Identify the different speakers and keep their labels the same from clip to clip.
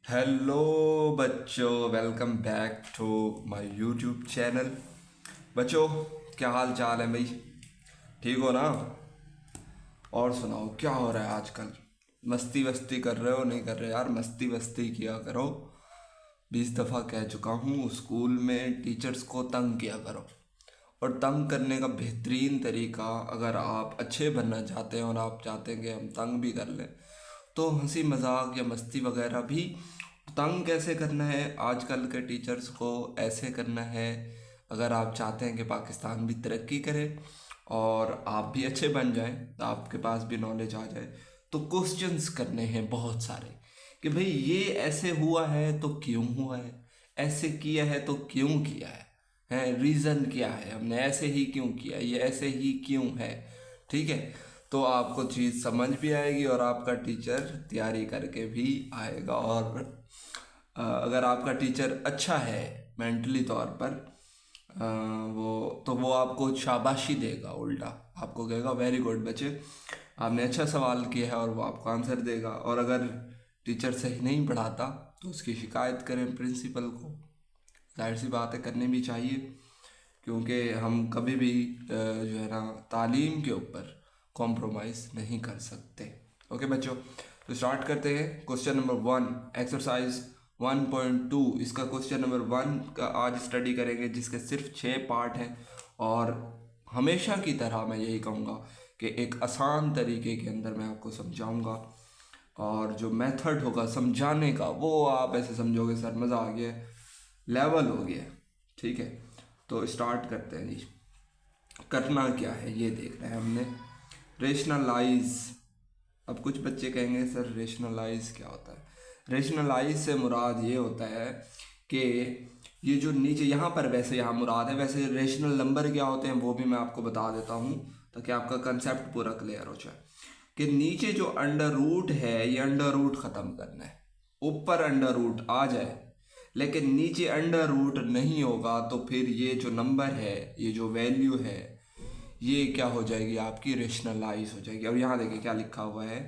Speaker 1: Hello बच्चों, welcome back to my YouTube channel. बच्चों, क्या हाल चाल है भाई? ठीक हो ना? और सुनाओ, क्या हो रहा है आजकल? मस्ती वस्ती कर रहे हो नहीं कर रहे? यार मस्ती वस्ती किया करो। 20 दफ़ा कह चुका हूँ, स्कूल में टीचर्स को तंग किया करो। और तंग करने का बेहतरीन तरीका, अगर आप अच्छे बनना चाहते हैं और आप चाहते हैं कि हम तंग भी कर लें, तो हंसी मजाक या मस्ती वगैरह भी। तंग कैसे करना है आजकल के टीचर्स को? ऐसे करना है, अगर आप चाहते हैं कि पाकिस्तान भी तरक्की करे और आप भी अच्छे बन जाएं, तो आपके पास भी नॉलेज आ जाए, तो क्वेश्चंस करने हैं बहुत सारे कि भाई ये ऐसे हुआ है तो क्यों हुआ है, ऐसे किया है तो क्यों किया है रीज़न क्या है, हमने ऐसे ही क्यों किया, ये ऐसे ही क्यों है। ठीक है, तो आपको चीज़ समझ भी आएगी और आपका टीचर तैयारी करके भी आएगा। और अगर आपका टीचर अच्छा है मेंटली तौर पर, वो आपको शाबाशी देगा, उल्टा आपको कहेगा वेरी गुड बच्चे, आपने अच्छा सवाल किया है, और वो आपको आंसर देगा। और अगर टीचर सही नहीं पढ़ाता तो उसकी शिकायत करें प्रिंसिपल को। जाहिर सी बात है, करनी भी चाहिए, क्योंकि हम कभी भी जो है ना, तालीम के ऊपर कॉम्प्रोमाइज़ नहीं कर सकते। ओके बच्चों, तो स्टार्ट करते हैं। Question number 1, exercise 1.2। इसका क्वेश्चन नंबर 1 का आज स्टडी करेंगे, जिसके सिर्फ 6 पार्ट हैं। और हमेशा की तरह मैं यही कहूँगा कि एक आसान तरीके के अंदर मैं आपको समझाऊँगा, और जो मेथड होगा समझाने का, वो आप ऐसे समझोगे सर मज़ा आ गया, लेवल हो गया। ठीक है, तो स्टार्ट करते हैं जी। करना क्या है ये देखना है हमने। रेशनलाइज। अब कुछ बच्चे कहेंगे सर रेशनलाइज क्या होता है? रेशनलाइज से मुराद ये होता है कि ये जो नीचे यहाँ पर, वैसे यहाँ मुराद है, वैसे रेशनल नंबर क्या होते हैं वो भी मैं आपको बता देता हूँ, ताकि आपका कंसेप्ट पूरा क्लियर हो जाए। कि नीचे जो अंडर रूट है, ये अंडर रूट ख़त्म करना है। ऊपर अंडर रूट आ जाए लेकिन नीचे अंडर रूट नहीं होगा, तो फिर ये जो नंबर है, ये जो वैल्यू है, ये क्या हो जाएगी आपकी? रेशनलाइज हो जाएगी। और यहाँ देखिए क्या लिखा हुआ है,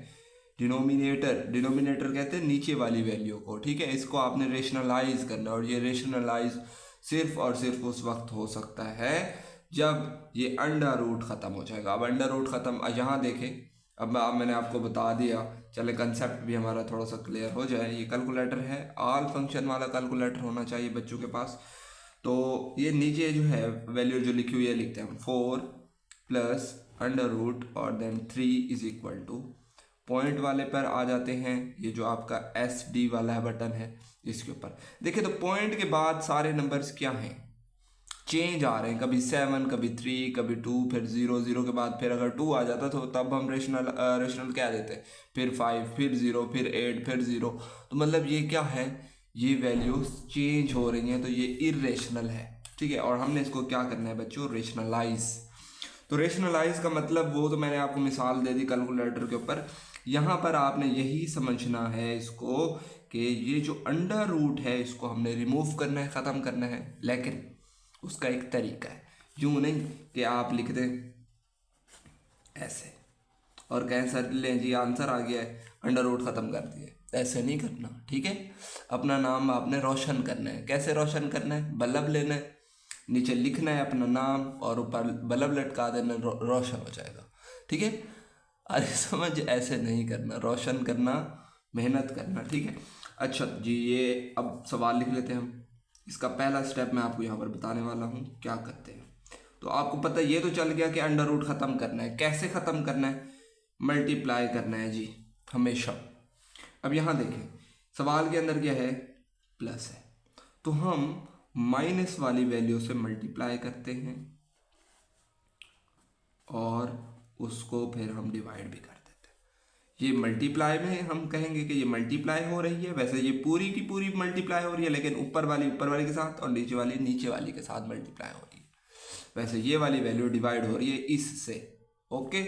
Speaker 1: डिनोमिनेटर। डिनोमिनेटर कहते हैं नीचे वाली वैल्यू को। ठीक है, इसको आपने रेशनलाइज करना है, और ये रेशनलाइज सिर्फ और सिर्फ उस वक्त हो सकता है जब ये अंडर रूट ख़त्म हो जाएगा। अब अंडर रूट ख़त्म, यहाँ देखें, अब मैंने आपको बता दिया, चले कंसेप्ट भी हमारा थोड़ा सा क्लियर हो जाए। ये कैलकुलेटर है, ऑल फंक्शन वाला कैलकुलेटर होना चाहिए बच्चों के पास। तो ये नीचे जो है वैल्यू जो लिखी हुई है, लिखते हैं हम 4 प्लस अंडर रूट और then 3 is equal to, point वाले पर आ जाते हैं, ये जो आपका एस डी वाला बटन है इसके ऊपर। देखिए, तो पॉइंट के बाद सारे नंबर्स क्या हैं? चेंज आ रहे हैं, कभी 7, कभी 3, कभी 2, फिर 0, 0 के बाद फिर अगर 2 आ जाता तो तब हम रेशनल क्या देते, फिर 5, फिर 0, फिर 8, फिर 0। तो मतलब ये क्या है, ये वैल्यूज चेंज हो रही हैं, तो ये इरेशनल है। ठीक है, और हमने इसको क्या करना है बच्चों? रेशनलाइज। तो रेशनलाइज का मतलब, वो तो मैंने आपको मिसाल दे दी कैलकुलेटर के ऊपर। यहाँ पर आपने यही समझना है इसको, कि ये जो अंडर रूट है इसको हमने रिमूव करना है, ख़त्म करना है। लेकिन उसका एक तरीका है, यूँ नहीं कि आप लिख दें ऐसे और कहें सर लें जी आंसर आ गया है, अंडर रूट ख़त्म कर दिए। ऐसे नहीं करना। ठीक है, अपना नाम आपने रोशन करना है। कैसे रोशन करना है? बल्ब लेना है, नीचे लिखना है अपना नाम और ऊपर बल्ब लटका देना, रोशन हो जाएगा। ठीक है, अरे समझ, ऐसे नहीं करना, रोशन करना, मेहनत करना। ठीक है, अच्छा जी, ये अब सवाल लिख लेते हैं हम। इसका पहला स्टेप मैं आपको यहाँ पर बताने वाला हूँ, क्या करते हैं। तो आपको पता ये तो चल गया कि अंडर रूट ख़त्म करना है। कैसे ख़त्म करना है? मल्टीप्लाई करना है जी, हमेशा। अब यहाँ देखें, सवाल के अंदर क्या है? प्लस है, तो हम माइनस वाली वैल्यू से मल्टीप्लाई करते हैं और उसको फिर हम डिवाइड भी कर देते हैं। ये मल्टीप्लाई में हम कहेंगे कि ये मल्टीप्लाई हो रही है, वैसे ये पूरी की पूरी मल्टीप्लाई हो रही है, लेकिन ऊपर वाली के साथ और नीचे वाली के साथ मल्टीप्लाई हो रही है। वैसे ये वाली वैल्यू डिवाइड हो रही है इससे। ओके,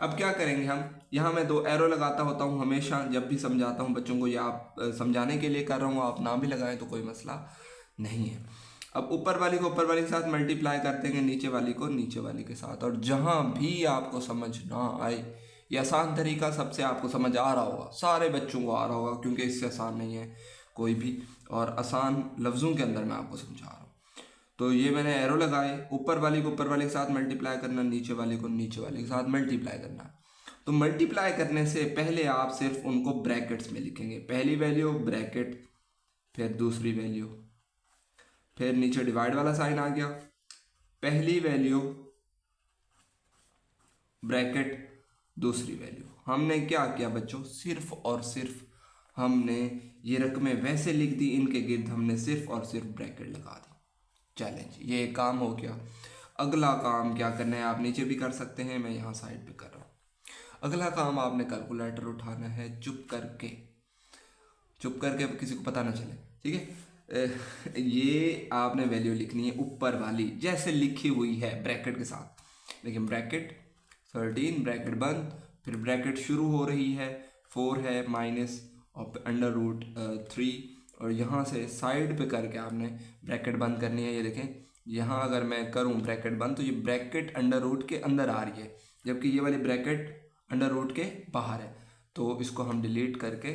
Speaker 1: अब क्या करेंगे हम? यहाँ मैं 2 एरो लगाता होता हूँ हमेशा जब भी समझाता हूँ बच्चों को, या आप समझाने के लिए कर रहा हूँ, आप ना भी लगाएं तो कोई मसला नहीं है। अब ऊपर वाली को ऊपर वाली के साथ मल्टीप्लाई करते हैं, नीचे वाली को नीचे वाली के साथ। और जहाँ भी आपको समझ ना आए, ये आसान तरीका सबसे आपको समझ आ रहा होगा, सारे बच्चों को आ रहा होगा, क्योंकि इससे आसान नहीं है। कोई भी, और आसान लफ्ज़ों के अंदर मैं आपको समझा रहा हूँ। तो ये मैंने एरो लगाए, ऊपर वाली को ऊपर वाले के साथ मल्टीप्लाई करना, नीचे वाले को नीचे वाले के साथ मल्टीप्लाई करना। तो मल्टीप्लाई करने से पहले आप सिर्फ उनको ब्रैकेट्स में लिखेंगे, पहली वैल्यू ब्रैकेट, फिर दूसरी वैल्यू, फिर नीचे डिवाइड वाला साइन आ गया, पहली वैल्यू ब्रैकेट, दूसरी वैल्यू। हमने क्या किया बच्चों, सिर्फ और सिर्फ हमने ये रकमें वैसे लिख दी, इनके गिर्द हमने सिर्फ और सिर्फ ब्रैकेट लगा दी। चैलेंज, ये एक काम हो गया। अगला काम क्या करना है, आप नीचे भी कर सकते हैं, मैं यहाँ साइड पे कर रहा हूँ। अगला काम आपने कैलकुलेटर उठाना है चुप करके, किसी को पता ना चले, ठीक है। ये आपने वैल्यू लिखनी है ऊपर वाली जैसे लिखी हुई है ब्रैकेट के साथ। लेकिन ब्रैकेट 13 ब्रैकेट बंद, फिर ब्रैकेट शुरू हो रही है, 4 है माइनस और √3, और यहाँ से साइड पे करके आपने ब्रैकेट बंद करनी है। ये देखें, यहाँ अगर मैं करूँ ब्रैकेट बंद तो ये ब्रैकेट अंडर रूट के अंदर आ रही है, जबकि ये वाली ब्रैकेट अंडर रूट के बाहर है। तो इसको हम डिलीट करके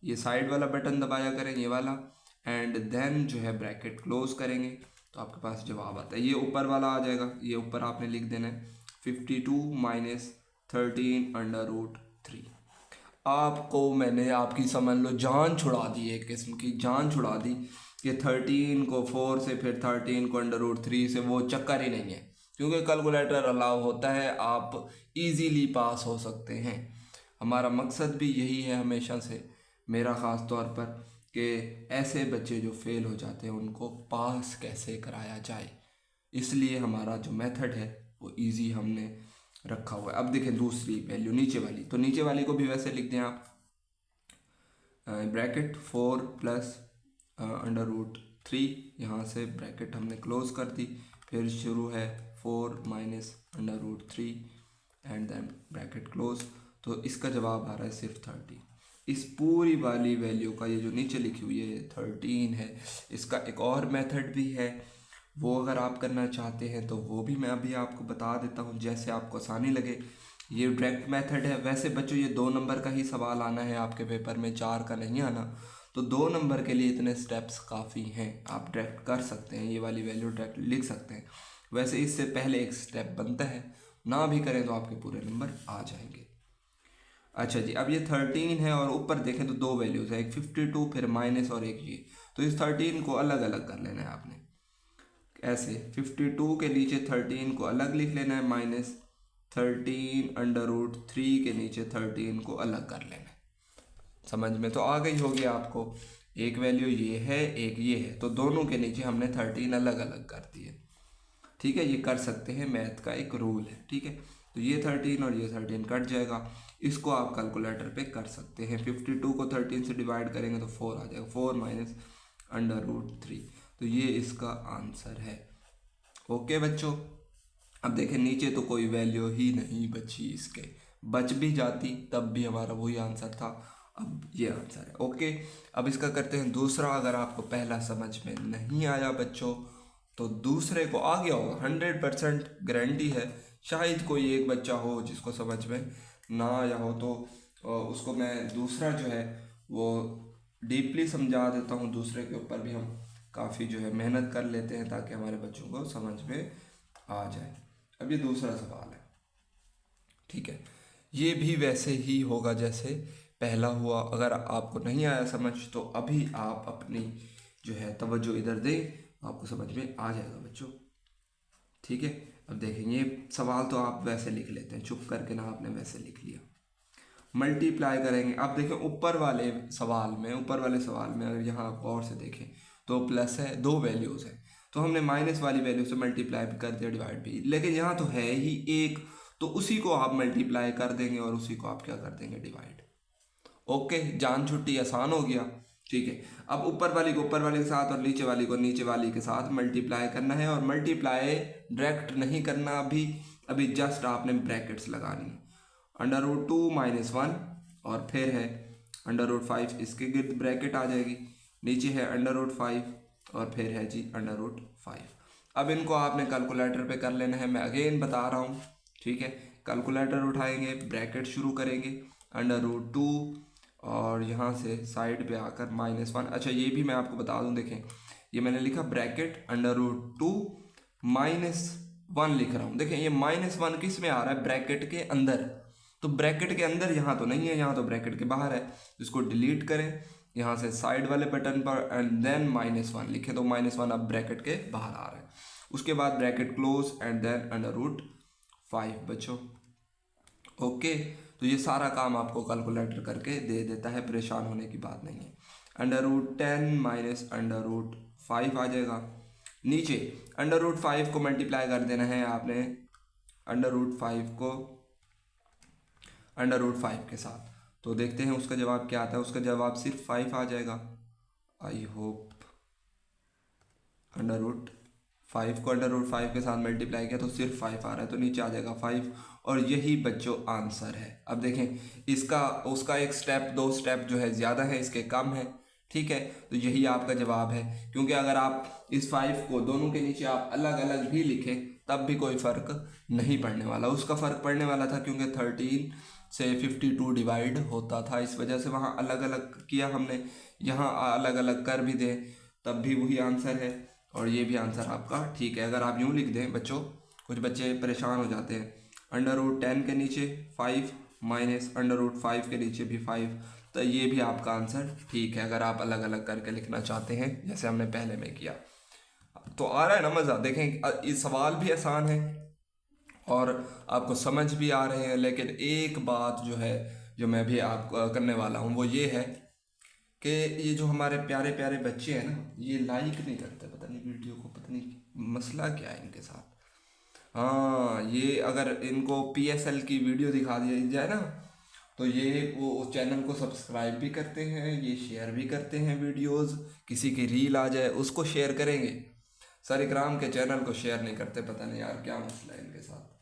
Speaker 1: ये साइड वाला बटन दबाया करें, ये वाला, एंड देन जो है ब्रैकेट क्लोज करेंगे तो आपके पास जवाब आता है। ये ऊपर वाला आ जाएगा, ये ऊपर आपने लिख देना है 52 माइनस 13 √3। आपको मैंने आपकी समझ लो जान छुड़ा दी, एक किस्म की जान छुड़ा दी कि 13 को 4 से फिर 13 को √3 से, वो चक्कर ही नहीं है, क्योंकि कैलकुलेटर अलाउ होता है, आप इजीली पास हो सकते हैं। हमारा मकसद भी यही है हमेशा से, मेरा ख़ास तौर पर, कि ऐसे बच्चे जो फेल हो जाते हैं उनको पास कैसे कराया जाए। इसलिए हमारा जो मेथड है वो इजी हमने रखा हुआ है। अब देखें दूसरी वैल्यू नीचे वाली, तो नीचे वाली को भी वैसे लिख दें आप, ब्रैकेट 4 प्लस √3, यहाँ से ब्रैकेट हमने क्लोज कर दी, फिर शुरू है 4 minus √3 and then bracket close. तो इसका जवाब आ रहा है सिर्फ 13। इस पूरी वाली वैल्यू का ये जो नीचे लिखी हुई है 13 है। इसका एक और मेथड भी है, वो अगर आप करना चाहते हैं तो वो भी मैं अभी आपको बता देता हूँ, जैसे आपको आसानी लगे। ये डायरेक्ट मेथड है। वैसे बच्चों ये 2 नंबर का ही सवाल आना है आपके पेपर में, 4 का नहीं आना। तो 2 नंबर के लिए इतने स्टेप्स काफ़ी हैं, आप डायरेक्ट कर सकते हैं, ये वाली वैल्यू डायरेक्ट लिख सकते हैं। वैसे इससे पहले एक स्टेप बनता है, ना भी करें तो आपके पूरे नंबर आ जाएंगे। अच्छा जी, अब ये 13 है और ऊपर देखें तो 2 वैल्यूज़ है, एक 52 फिर माइनस और एक ये। तो इस 13 को अलग अलग कर लेना है आपने, ऐसे 52 के नीचे 13 को अलग लिख लेना है, माइनस 13 √3 के नीचे 13 को अलग कर लेना है। समझ में तो आ गई होगी आपको, एक वैल्यू ये है एक ये है, तो दोनों के नीचे हमने 13 अलग अलग कर दिए। ठीक है, ये कर सकते हैं, मैथ का एक रूल है। ठीक है, तो ये 13 और ये 13 कट जाएगा, इसको आप कैलकुलेटर पे कर सकते हैं। 52 को 13 से डिवाइड करेंगे तो 4 आ जाएगा, 4 माइनस √3, तो ये इसका आंसर है। ओके बच्चों, अब देखें नीचे तो कोई वैल्यू ही नहीं बची, इसके बच भी जाती तब भी हमारा वही आंसर था, अब ये आंसर है। ओके, अब इसका करते हैं दूसरा। अगर आपको पहला समझ में नहीं आया बच्चों तो दूसरे को आ गया होगा, 100% गारंटी है। शायद कोई एक बच्चा हो जिसको समझ में ना आया हो, तो उसको मैं दूसरा जो है वो डीपली समझा देता हूँ। दूसरे के ऊपर भी हम काफ़ी जो है मेहनत कर लेते हैं ताकि हमारे बच्चों को समझ में आ जाए। अब ये दूसरा सवाल है, ठीक है, ये भी वैसे ही होगा जैसे पहला हुआ। अगर आपको नहीं आया समझ तो अभी आप अपनी जो है तवज्जो इधर दें, आपको समझ में आ जाएगा बच्चों। ठीक है, अब देखेंगे ये सवाल तो आप वैसे लिख लेते हैं, चुप करके ना, आपने वैसे लिख लिया। मल्टीप्लाई करेंगे, अब देखें ऊपर वाले सवाल में अगर यहाँ आप गौर से देखें तो प्लस है, 2 वैल्यूज़ हैं, तो हमने माइनस वाली वैल्यू से मल्टीप्लाई भी कर दिया, डिवाइड भी। लेकिन यहाँ तो है ही एक, तो उसी को आप मल्टीप्लाई कर देंगे और उसी को आप क्या कर देंगे, डिवाइड। ओके, जान छुट्टी, आसान हो गया। ठीक है, अब ऊपर वाली को ऊपर वाले के साथ और नीचे वाली को नीचे वाली के साथ मल्टीप्लाई करना है, और मल्टीप्लाई डायरेक्ट नहीं करना अभी जस्ट आपने ब्रैकेट्स लगानी है। √2 माइनस 1 और फिर है √5, इसके गिर्द ब्रैकेट आ जाएगी, नीचे है √5 और फिर है जी √5। अब इनको आपने कैलकुलेटर पे कर लेना है, मैं अगेन बता रहा हूँ। ठीक है, कैलकुलेटर उठाएंगे, ब्रैकेट शुरू करेंगे, √2 और यहाँ से साइड पे आकर -1। अच्छा ये भी मैं आपको बता दूँ, देखें ये मैंने लिखा ब्रैकेट √2 -1 लिख रहा हूँ। देखें ये -1 किस में आ रहा है, ब्रैकेट के अंदर। तो ब्रैकेट के अंदर यहाँ तो नहीं है, यहाँ तो ब्रैकेट के बाहर है। इसको डिलीट करें यहाँ से साइड वाले बटन पर एंड देन -1 लिखें, तो -1 अब ब्रैकेट के बाहर आ रहा है। उसके बाद ब्रैकेट क्लोज एंड देन √5 बच्चों। ओके, तो ये सारा काम आपको कैलकुलेटर करके दे देता है, परेशान होने की बात नहीं है। √10 -√5 आ जाएगा। नीचे √5 को मल्टीप्लाई कर देना है आपने, √5 को √5 के साथ। तो देखते हैं उसका जवाब क्या आता है। उसका जवाब सिर्फ 5 आ जाएगा। आई होप √5 को √5 के साथ मल्टीप्लाई किया तो सिर्फ 5 आ रहा है, तो नीचे आ जाएगा 5। और यही बच्चों आंसर है। अब देखें इसका उसका एक स्टेप 2 स्टेप जो है ज़्यादा है, इसके कम है, ठीक है। तो यही आपका जवाब है, क्योंकि अगर आप इस 5 को दोनों के नीचे आप अलग अलग भी लिखें तब भी कोई फ़र्क नहीं पड़ने वाला। उसका फ़र्क पड़ने वाला था क्योंकि 13 से 52 डिवाइड होता था, इस वजह से वहाँ अलग अलग किया हमने। यहाँ अलग अलग कर भी दें तब भी वही आंसर है, और ये भी आंसर आपका ठीक है। अगर आप यूँ लिख दें बच्चों, कुछ बच्चे परेशान हो जाते हैं, √10 के नीचे 5 माइनस √5 के नीचे भी 5, तो ये भी आपका आंसर ठीक है अगर आप अलग अलग करके लिखना चाहते हैं जैसे हमने पहले में किया। तो आ रहा है ना मज़ा। देखें ये सवाल भी आसान है और आपको समझ भी आ रहे हैं, लेकिन एक बात जो है जो मैं भी आप करने वाला हूँ वो ये है कि ये जो हमारे प्यारे प्यारे बच्चे हैं ना, ये लाइक नहीं करते, पता नहीं वीडियो को, पता नहीं मसला क्या है इनके साथ। हाँ, ये अगर इनको PSL की वीडियो दिखा दी जाए ना, तो ये वो उस चैनल को सब्सक्राइब भी करते हैं, ये शेयर भी करते हैं वीडियोस। किसी की रील आ जाए उसको शेयर करेंगे, सर इकराम के चैनल को शेयर नहीं करते, पता नहीं यार क्या मसला है इनके साथ।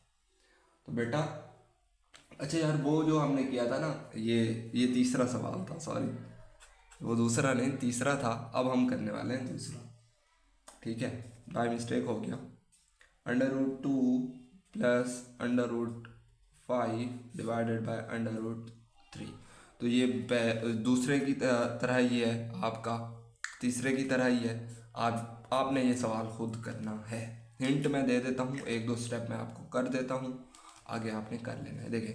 Speaker 1: तो बेटा अच्छा यार, वो जो हमने किया था ना, ये तीसरा सवाल था, सॉरी वो दूसरा नहीं तीसरा था। अब हम करने वाले हैं दूसरा, ठीक है, बाय मिस्टेक हो गया। √2 प्लस √5 डिवाइडेड बाय √3। तो ये दूसरे की तरह ही है आपका, तीसरे की तरह ही है। आपने ये सवाल खुद करना है। हिंट मैं दे देता हूँ, 1-2 स्टेप मैं आपको कर देता हूँ, आगे आपने कर लेना है। देखें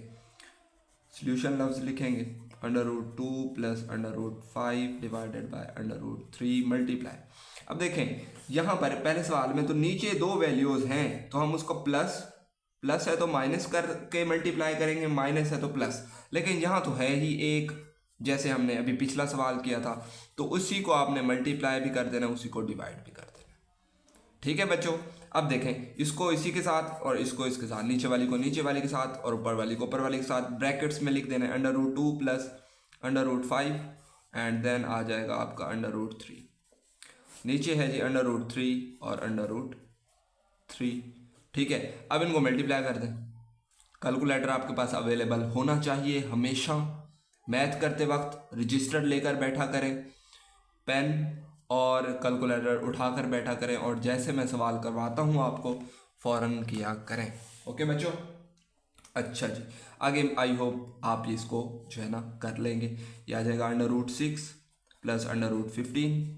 Speaker 1: सॉल्यूशन लफ्ज़ लिखेंगे, √2 प्लस √5 डिवाइडेड बाय √3 मल्टीप्लाई। अब देखें यहाँ पर पहले सवाल में तो नीचे 2 वैल्यूज़ हैं, तो हम उसको प्लस है तो माइनस करके मल्टीप्लाई करेंगे, माइनस है तो प्लस। लेकिन यहाँ तो है ही एक, जैसे हमने अभी पिछला सवाल किया था, तो उसी को आपने मल्टीप्लाई भी कर देना, उसी को डिवाइड भी कर देना, ठीक है बच्चों। अब देखें इसको इसी के साथ और इसको इसके साथ, नीचे वाली को नीचे वाले के साथ और ऊपर वाली को ऊपर वाले के साथ ब्रैकेट्स में लिख देना है, √2 प्लस √5 एंड देन आ जाएगा आपका √3। नीचे है जी √3 और √3, ठीक है। अब इनको मल्टीप्लाई कर दें। कैलकुलेटर आपके पास अवेलेबल होना चाहिए हमेशा। मैथ करते वक्त रजिस्टर लेकर बैठा करें, पेन और कैलकुलेटर उठाकर बैठा करें, और जैसे मैं सवाल करवाता हूँ आपको फ़ौरन किया करें। ओके बच्चों, अच्छा जी, आगे आई होप आप इसको जो है ना कर लेंगे। ये आ जाएगा √6 प्लस √15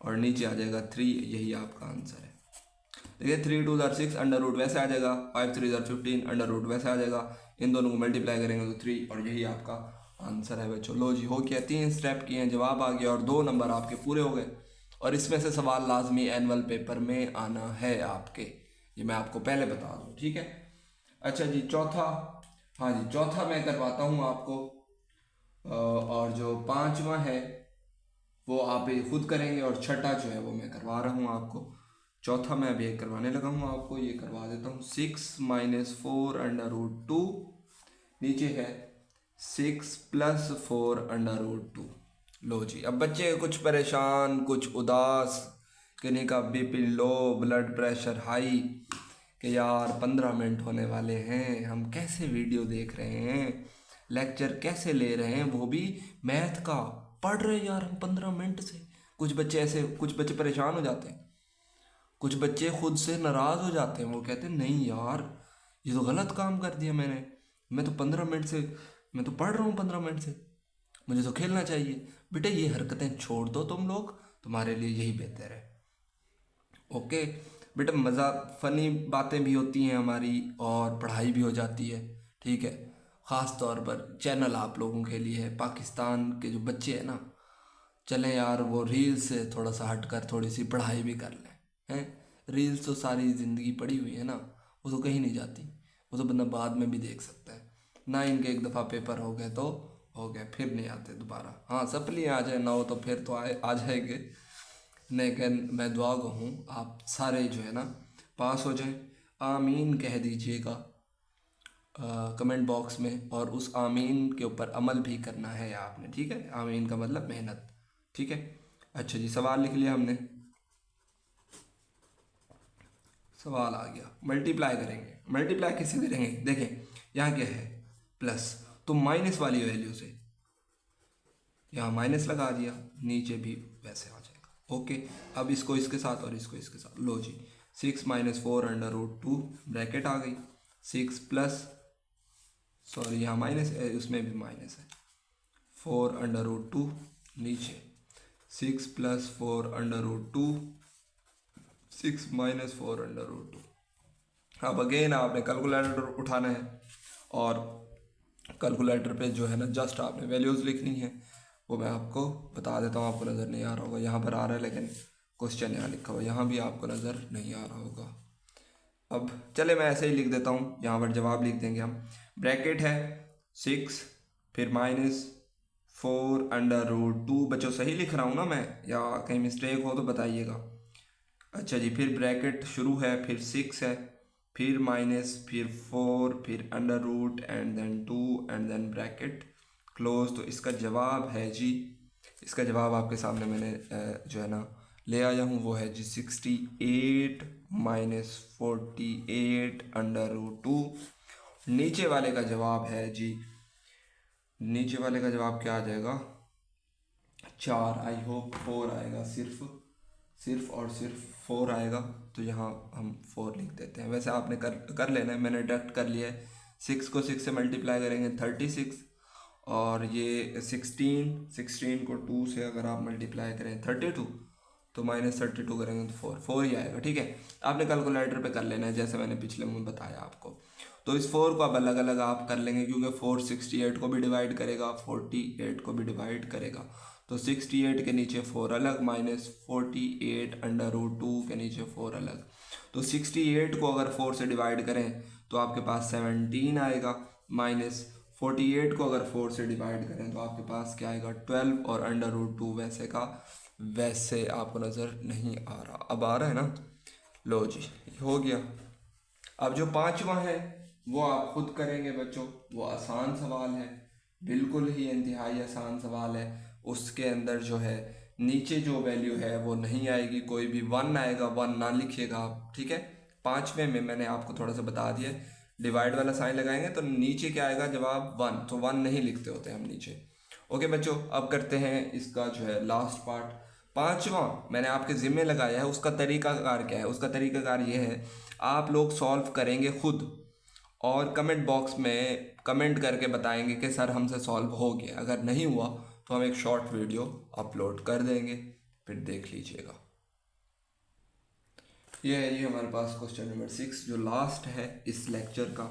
Speaker 1: और नीचे आ जाएगा 3, यही आपका आंसर है। देखिए 3 2 6 √ वैसे आ जाएगा, 5 3 15 √ वैसे आ जाएगा। इन दोनों को मल्टीप्लाई करेंगे तो 3, और यही आपका आंसर है बच्चों। लो जी, हो गया, 3 स्टेप किए हैं, जवाब आ गया और 2 नंबर आपके पूरे हो गए। और इसमें से सवाल लाजमी एनुअल पेपर में आना है आपके, ये मैं आपको पहले बता दूँ, ठीक है। अच्छा जी, चौथा, हाँ जी चौथा मैं करवाता हूँ आपको, और जो 5वां है वो आप खुद करेंगे, और छठा जो है वो मैं करवा रहा हूँ आपको। चौथा मैं अभी करवाने लगा हूँ आपको, ये करवा देता हूँ। 6 - 4 √2, नीचे है 6 + 4 √2। लो जी, अब बच्चे कुछ परेशान, कुछ उदास, किन्हीं का BP लो, ब्लड प्रेशर हाई, कि यार 15 मिनट होने वाले हैं, हम कैसे वीडियो देख रहे हैं, लेक्चर कैसे ले रहे हैं, वो भी मैथ का पढ़ रहे हैं यार हम 15 मिनट से। कुछ बच्चे ऐसे, कुछ बच्चे परेशान हो जाते हैं, कुछ बच्चे खुद से नाराज़ हो जाते हैं, वो कहते हैं नहीं यार ये तो गलत काम कर दिया मैंने, मैं तो 15 मिनट से मैं तो पढ़ रहा हूँ 15 मिनट से। मुझे तो खेलना चाहिए। बेटा ये हरकतें छोड़ दो तुम लोग, तुम्हारे लिए यही बेहतर है। ओके बेटा, मज़ा फ़नी बातें भी होती हैं हमारी और पढ़ाई भी हो जाती है, ठीक है। ख़ास तौर पर चैनल आप लोगों के लिए है, पाकिस्तान के जो बच्चे हैं ना, चलें यार वो रील्स से थोड़ा सा हटकर थोड़ी सी पढ़ाई भी कर लें, हैं। रील्स तो सारी ज़िंदगी पड़ी हुई है ना, वो तो कहीं नहीं जाती, वो तो बंदा बाद में भी देख सकता है ना। इनके एक दफ़ा पेपर हो गए तो हो गए, फिर नहीं आते दोबारा। हाँ सप्ली आ जाए ना हो तो फिर तो आए आ जाएंगे, लेकिन मैं दुआ को हूँ आप सारे जो है ना पास हो जाएं। आमीन कह दीजिएगा कमेंट बॉक्स में, और उस आमीन के ऊपर अमल भी करना है आपने, ठीक है। आमीन का मतलब मेहनत, ठीक है। अच्छा जी, सवाल लिख लिया हमने। सवाल आ गया, मल्टीप्लाई करेंगे। मल्टीप्लाई कैसे करेंगे, देखें यहाँ क्या है प्लस, तो माइनस वाली वैल्यू से यहाँ माइनस लगा दिया, नीचे भी वैसे आ जाएगा। ओके, अब इसको इसके साथ और इसको इसके साथ, लो जी 6 - 4 √2 ब्रैकेट आ गई। 6 प्लस, सॉरी यहाँ माइनस है, उसमें भी माइनस है, 4 √2 नीचे, 6 + 4 √2, 6 - 4 √2। अब अगेन आपने कैलकुलेटर उठाना है और कैलकुलेटर पे जो है ना जस्ट आपने वैल्यूज़ लिखनी है। वो मैं आपको बता देता हूँ, आपको नज़र नहीं आ रहा होगा, यहाँ पर आ रहा है लेकिन क्वेश्चन यहाँ लिखा हुआ, यहाँ भी आपको नज़र नहीं आ रहा होगा। अब चले मैं ऐसे ही लिख देता हूँ, यहाँ पर जवाब लिख देंगे हम। ब्रैकेट है 6, फिर -4 √2। बच्चों सही लिख रहा हूँ ना मैं, या कहीं मिस्टेक हो तो बताइएगा। अच्छा जी, फिर ब्रैकेट शुरू है, फिर 6 है, फिर माइनस, फिर 4, फिर √ and then 2 and then bracket close. तो इसका जवाब है जी, इसका जवाब आपके सामने मैंने जो है ना ले आया हूँ, वो है जी 68 - 48 √2। नीचे वाले का जवाब है जी, नीचे वाले का जवाब क्या आ जाएगा, 4। आई होप 4 आएगा, सिर्फ और सिर्फ 4 आएगा, तो यहाँ हम 4 लिख देते हैं। वैसे आपने कर लेना है, मैंने डिडक्ट कर लिया है। 6 को 6 से मल्टीप्लाई करेंगे 36, और ये 16 को 2 से अगर आप मल्टीप्लाई करें 32, तो -32 करेंगे तो 4 ही आएगा, ठीक है। आपने कैलकुलेटर पे कर लेना है जैसे मैंने पिछले में बताया आपको। तो इस 4 को अब अलग अलग आप कर लेंगे, क्योंकि 4 68 को भी डिवाइड करेगा, 48 को भी डिवाइड करेगा। तो 68 के नीचे 4 अलग, -48 √2 के नीचे 4 अलग। तो 68 को अगर 4 से डिवाइड करें तो आपके पास 17 आएगा, -48 को अगर 4 से डिवाइड करें तो आपके पास क्या आएगा 12, और √2 वैसे का वैसे आपको नज़र नहीं आ रहा। अब आ रहा है ना, लो जी हो गया। अब जो पांचवा है वो आप खुद करेंगे बच्चों, वो आसान सवाल है, बिल्कुल ही इंतहाई आसान सवाल है। उसके अंदर जो है नीचे जो वैल्यू है वो नहीं आएगी, कोई भी 1 आएगा, 1 ना लिखिएगा आप, ठीक है। पांचवें में मैंने आपको थोड़ा सा बता दिया, डिवाइड वाला साइन लगाएंगे तो नीचे क्या आएगा जवाब 1, तो 1 नहीं लिखते होते हम नीचे। ओके बच्चों, अब करते हैं इसका जो है लास्ट पार्ट। पांचवा मैंने आपके ज़िम्मे लगाया है, उसका तरीकाकार क्या है, उसका तरीकाकार ये है, आप लोग सॉल्व करेंगे खुद और कमेंट बॉक्स में कमेंट करके बताएंगे कि सर हमसे सॉल्व हो गया। अगर नहीं हुआ तो हम एक शॉर्ट वीडियो अपलोड कर देंगे, फिर देख लीजिएगा। ये है ये हमारे पास क्वेश्चन नंबर 6 जो लास्ट है इस लेक्चर का।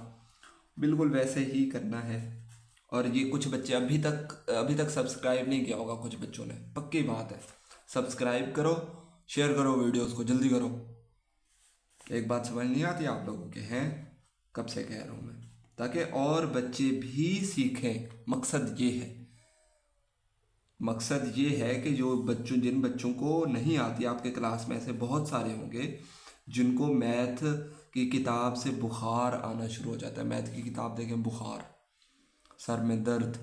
Speaker 1: बिल्कुल वैसे ही करना है, और ये कुछ बच्चे अभी तक सब्सक्राइब नहीं किया होगा, कुछ बच्चों ने, पक्की बात है। सब्सक्राइब करो, शेयर करो वीडियोस को, जल्दी करो। एक बात समझ नहीं आती आप लोगों के, हैं कब से कह रहा हूँ मैं, ताकि और बच्चे भी सीखें। मकसद ये है कि जिन बच्चों को नहीं आती, आपके क्लास में ऐसे बहुत सारे होंगे जिनको मैथ की किताब से बुखार आना शुरू हो जाता है। मैथ की किताब देखें, बुखार, सर में दर्द,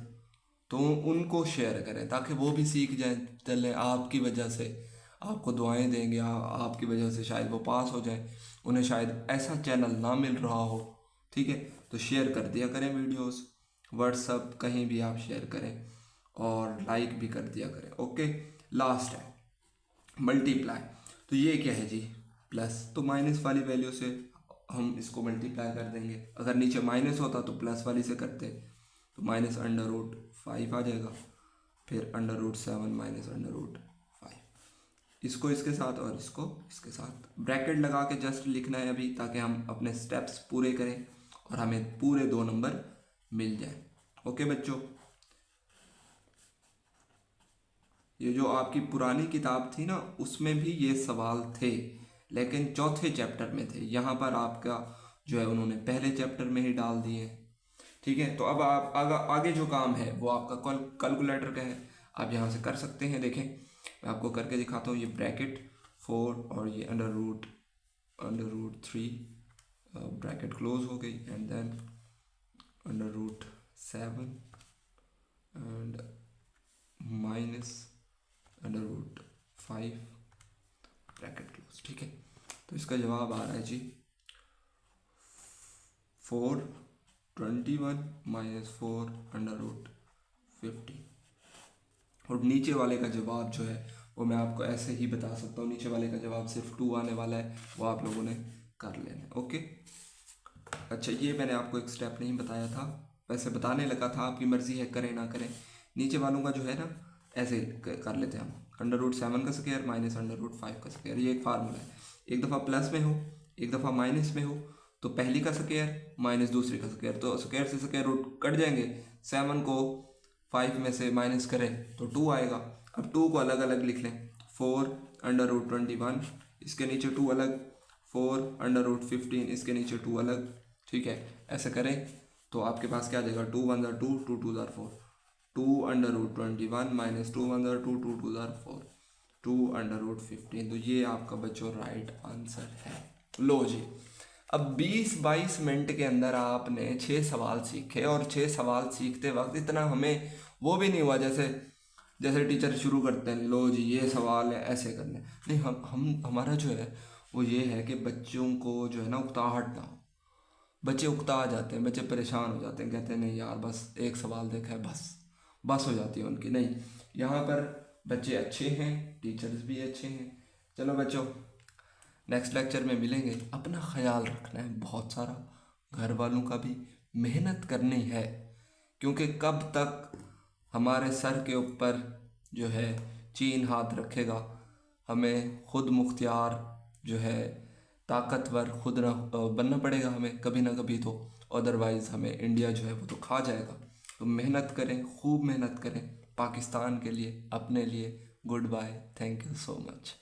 Speaker 1: तो उनको शेयर करें ताकि वो भी सीख जाएं। चले आपकी वजह से, आपको दुआएं देंगे, आपकी वजह से शायद वो पास हो जाएं, उन्हें शायद ऐसा चैनल ना मिल रहा हो, ठीक है। तो शेयर कर दिया करें वीडियोस, व्हाट्सअप कहीं भी आप शेयर करें, और लाइक भी कर दिया करें। ओके, लास्ट है मल्टीप्लाई। तो ये क्या है जी, प्लस, तो माइनस वाली वैल्यू से हम इसको मल्टीप्लाई कर देंगे। अगर नीचे माइनस होता तो प्लस वाली से करते, तो -√5 आ जाएगा। फिर √7 माइनस √5, इसको इसके साथ और इसको इसके साथ ब्रैकेट लगा के जस्ट लिखना है अभी, ताकि हम अपने स्टेप्स पूरे करें और हमें पूरे 2 नंबर मिल जाए। ओके बच्चों, ये जो आपकी पुरानी किताब थी ना उसमें भी ये सवाल थे, लेकिन चौथे चैप्टर में थे। यहाँ पर आपका जो है उन्होंने पहले चैप्टर में ही डाल दिए। ठीक है, तो अब आप आगे जो काम है वो आपका कैलकुलेटर का है, आप यहाँ से कर सकते हैं। देखें मैं आपको करके दिखाता हूँ। ये ब्रैकेट 4 और ये √3 ब्रैकेट क्लोज हो गई, and then √7 and minus √5 bracket close. ठीक है, तो इसका जवाब आ रहा है जी 421 माइनस 4 √50। और नीचे वाले का जवाब जो है वो मैं आपको ऐसे ही बता सकता हूँ। नीचे वाले का जवाब सिर्फ 2 आने वाला है, वो आप लोगों ने कर लेना है। ओके, अच्छा ये मैंने आपको एक स्टेप नहीं बताया था, वैसे बताने लगा था, आपकी मर्ज़ी है करें ना करें। नीचे वालों का जो है ना ऐसे कर लेते हैं हम, √7 का स्क्वायर माइनस √5 का स्क्वायर। ये एक फार्मूला है, एक दफ़ा प्लस में हो एक दफ़ा माइनस में हो तो पहली का स्क्वायर माइनस दूसरी का स्क्वायर, तो स्क्वायर से स्क्वायर रूट कट जाएंगे। 7 को 5 में से माइनस करें तो 2 आएगा। अब 2 को अलग अलग लिख लें, 4√21 इसके नीचे 2 अलग, 4√15 इसके नीचे 2 अलग। ठीक है, ऐसे करें तो आपके पास क्या आ जाएगा, 2 1 2 2 2 4, 2√21 माइनस 2 1 2 2 2 4, 2√15। तो ये आपका बच्चों राइट आंसर है। लो जी, अब 20-22 मिनट के अंदर आपने 6 सवाल सीखे, और 6 सवाल सीखते वक्त इतना हमें वो भी नहीं हुआ जैसे टीचर शुरू करते हैं, लो जी ये सवाल है ऐसे करने। नहीं, हम हमारा जो है वो ये है कि बच्चों को जो है ना उकताहट ना हो। बच्चे उकता जाते हैं, बच्चे परेशान हो जाते हैं, कहते हैं नहीं यार बस एक सवाल देखा है बस हो जाती है उनकी। नहीं, यहाँ पर बच्चे अच्छे हैं, टीचर्स भी अच्छे हैं। चलो बच्चों, नेक्स्ट लेक्चर में मिलेंगे। अपना ख्याल रखना है बहुत सारा, घर वालों का भी मेहनत करनी है, क्योंकि कब तक हमारे सर के ऊपर जो है चीन हाथ रखेगा। हमें खुद मुख्तियार जो है ताकतवर खुद ना बनना पड़ेगा हमें कभी ना कभी तो, अदरवाइज़ हमें इंडिया जो है वो तो खा जाएगा। तो मेहनत करें, खूब मेहनत करें पाकिस्तान के लिए, अपने लिए। Goodbye, thank you so much.